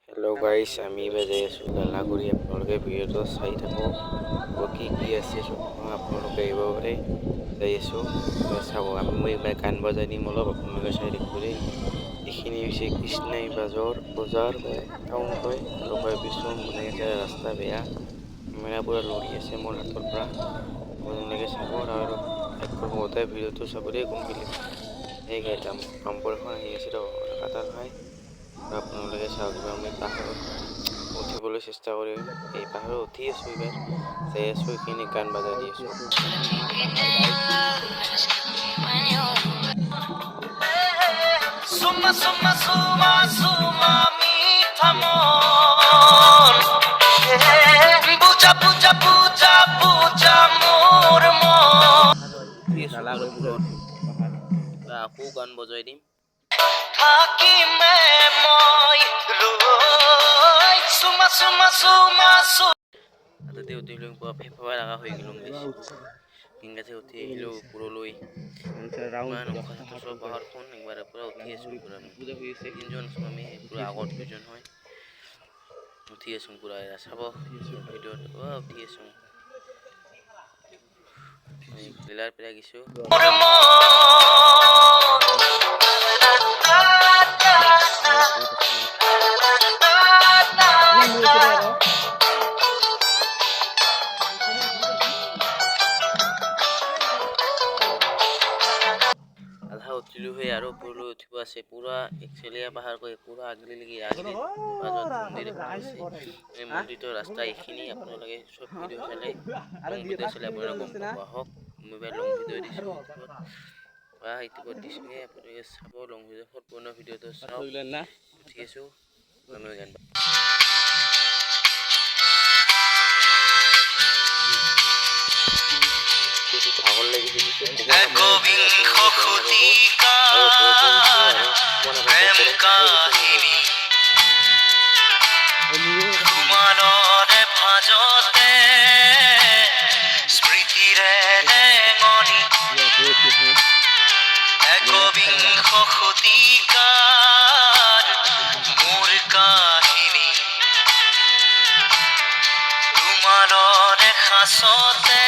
Hello' গাইছ, আমি বাজাই আছোঁ লালাগুৰি। আপোনালোকে ভিডিঅ'টো চাই থাকক। কি আছে চব আপোনালোকে আহিব পাৰে। যাই আছোঁ চাব। মই এইবাৰ গান বজাই দিম অলপ, আপোনালোকে চাই থাকিব দেই। এইখিনি হৈছে কৃষ্ণাই বজাৰ কয়, টাউন কয় আৰু কয় বিষ্ণু বনাই আছে। ৰাস্তা বেয়া, কেমেৰা পূৰা লৰি আছে মোৰ হাতৰ পৰা। আপোনালোকে চাব আৰু গোটেই ভিডিঅ'টো চাব দেই। কোনখিনি এই গাইডাম পাম্পৰ এখন আহি আছে তো কাটাৰ খাই। আপোনালোকে চাওক, আমি পাহাৰত উঠিবলৈ চেষ্টা কৰিম। এই পাহাৰত উঠি আছোঁ, এইবাৰ যাই আছোঁ। এইখিনি গান বাজাই দি আছোঁ। Suma suma suma suma mitha mon puja puja puja puja mor mon আকৌ গান বজাই দিম। থাকিমে মই ৰৈ suma suma suma suma তাতে উঠিলোঁ, ফেফাবা লগা হৈ গ'লোঁ। সিংগাতে উঠি আহিলোঁ ওপৰলৈ। ইমান চব পাহাৰখন একবাৰ পূৰা উঠি আছোঁ। পূৰা তিনিজন আছোঁ আমি, পূৰা আগত দুজন হয়। উঠি আছোঁ পূৰা, চাব ভিডিঅ'ত। উঠি আছোঁ, আমি লীলাৰ পৰা গৈছোঁ। আধা উঠিলোঁ হৈ আৰু ওপৰলৈ উঠিব আছে। পূৰা একচেলীয়া পাহাৰ কৈ পূৰা আগলিলৈকে মাজত মন্দিৰ এখন আছে। এই মন্দিৰটোৰ ৰাস্তা এইখিনি। আপোনালোকে চব ভিডিঅ' চালে, লং ভিডিঅ' চালে আপোনালোকে গম পাব। আহক, মই লং ভিডিঅ' দিছোঁ ইউটিউবত, ইউটিউবত দিছোঁহে। আপোনালোকে চাব লং ভিডিঅ', সম্পূৰ্ণ ভিডিঅ'টো চাওক। উঠি আছোঁ মই গান ভাগৰ লাগিছে দিছোঁ। একবিংশ শতিকাৰ প্ৰেম কাহিনী তোমাৰে ভাজতে স্মৃতিৰে ৰেঙনি। একবিংশ শতিকাৰ মোৰ কাহিনী তোমাৰে সাঁচতে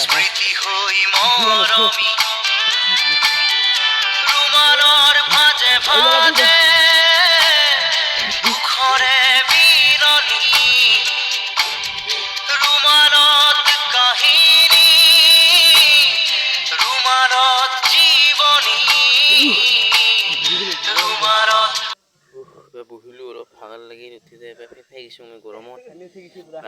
স্মৃতি হৈ মৰমি। ৰুমালৰ ভাজে ভাজে দুখৰে বিৰণি। ৰুমালত কাহিনী, ৰুমালত জীৱনী, ৰুমালত বহিলোঁ, অলপ ভাগৰ লাগি উঠি যাই ফেফাই গৈছোঁ মই গৰমত।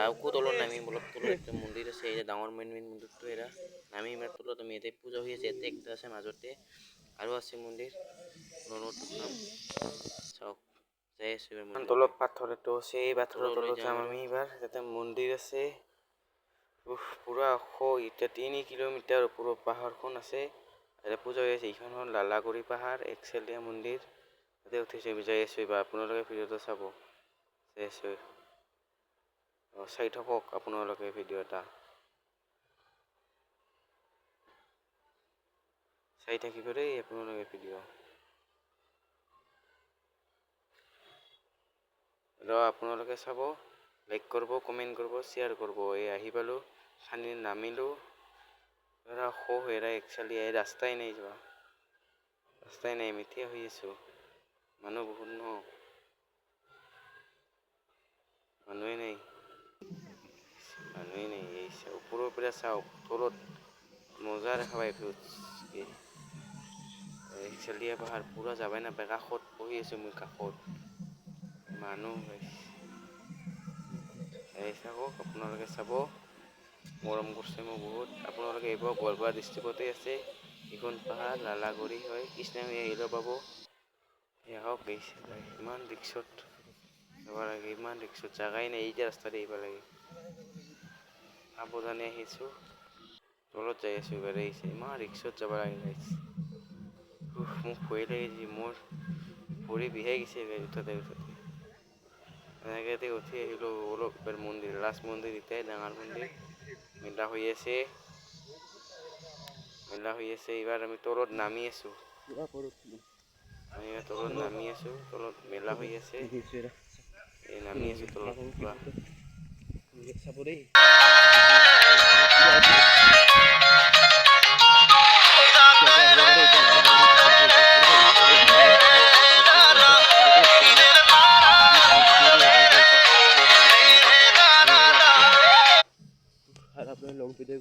আকৌ তলত নামিম, অলপ তলত একটা মন্দিৰ আছে। এই ডাঙৰ মেইন মন্দিৰটো এৰা নামি ইমান তলত আমি ইয়াতে পূজা হৈ আছে। ইয়াতে একটা আছে মাজতে, আৰু আছে মন্দিৰ। চাওক, যাই আছোঁ তলত। পাথৰ এইটো আছে, এই পাথৰৰ তলত যাম আমি এইবাৰ। তাতে মন্দিৰ আছে পূৰা ওখ। এতিয়া 3 কিলোমিটাৰ ওপৰত পাহাৰখন আছে। ইয়াতে পূজা হৈ আছে। এইখন হ'ল লালাগুৰি পাহাৰ, একচেলীয়া মন্দিৰ। তাতে উঠিছে, যাই আছোঁ এইবাৰ। আপোনালোকে ভিডিঅ'টো চাব, যাই আছোঁ। চাই থাকক আপোনালোকে ভিডিঅ' এটা। চাই থাকিব দেই আপোনালোকে ভিডিঅ'। আপোনালোকে চাব, লাইক কৰিব, কমেণ্ট কৰিব, শ্বেয়াৰ কৰিব। এই আহি পালোঁ, খানি নামিলোঁ। একচুৱেলি এই ৰাস্তাই নাই, যোৱা ৰাস্তাই নাই। আমি থিয় হৈ আছোঁ, মানুহ বহুত ন, মানুহে নাই, মানুহে নাই। এই ওপৰৰ পৰা চাওক, তলত মজা দেখা পাই। একচেলীয়া পাহাৰ পূৰা যাবাই নাপায়। কাষত বহি আছোঁ মই, কাষত মানুহ এই চাওক। আপোনালোকে চাব, মৰম কৰিছে মোক বহুত। আপোনালোকে এইবাৰ গোৱালপাৰা ডিষ্ট্ৰিক্টতে আছে। এইখন পাহাৰ লালাগুৰি হয়, কৃষ্ণাগুৰি আহিলেও পাব। আহক, ইমান ৰিক্সত যাব লাগে, ইমান ৰিক্সত জাগাই নাই। এইটা ৰাস্তাতে আহিব লাগে। সাৱধানে আহিছোঁ, তলত যাই আছোঁ। এইবাৰ আহিছে, ইমান ৰিক্সত যাব লাগে। মোক ভয় লাগিছে, মোৰ ভৰি বিষাই গৈছে উঠোতে উঠোতে। এনেকৈ উঠি আহিলোঁ অলপ। মন্দিৰ, লাষ্ট মন্দিৰ এটাই ডাঙৰ মন্দিৰ। মেলা হৈ আছে, মেলা হৈ আছে। এইবাৰ আমি তলত নামি আছোঁ। আমি তলত নামি আছোঁ, তলত মেলা হৈ আছে, এই নামি আছোঁ তলত পুৰা। চাব দেই আপনাৰ লং ভিডিও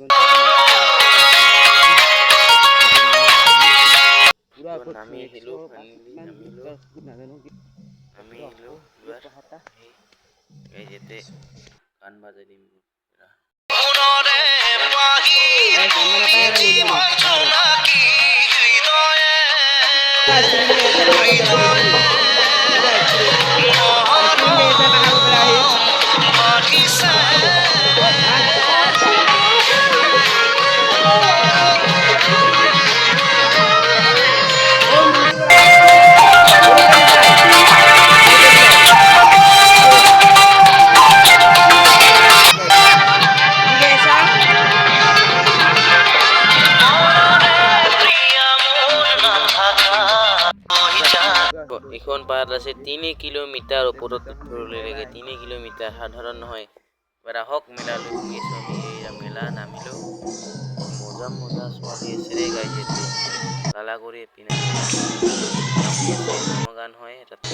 পুৰা নামি আহিলোঁ, নামিলোঁ, নাজানো কি আমি আহিলোঁ এবাৰ এই যেতে গান বাজাই দিম পুৰা। মনৰে পাহি জোনাকী হৃদয়ে বাঢ়িছে এইখন পাত আছে 3 কিলোমিটাৰ ওপৰত লাগে, 3 কিলোমিটাৰ সাধাৰণ নহয়। এবাৰ আহক মেলালৈ গৈ আছোঁ আমি। এই মেলা নামিলোঁ, মজা মজা ছোৱালী আছে ৰে গাই যেতে লালাগুৰি এপিনে গান হয় তাতে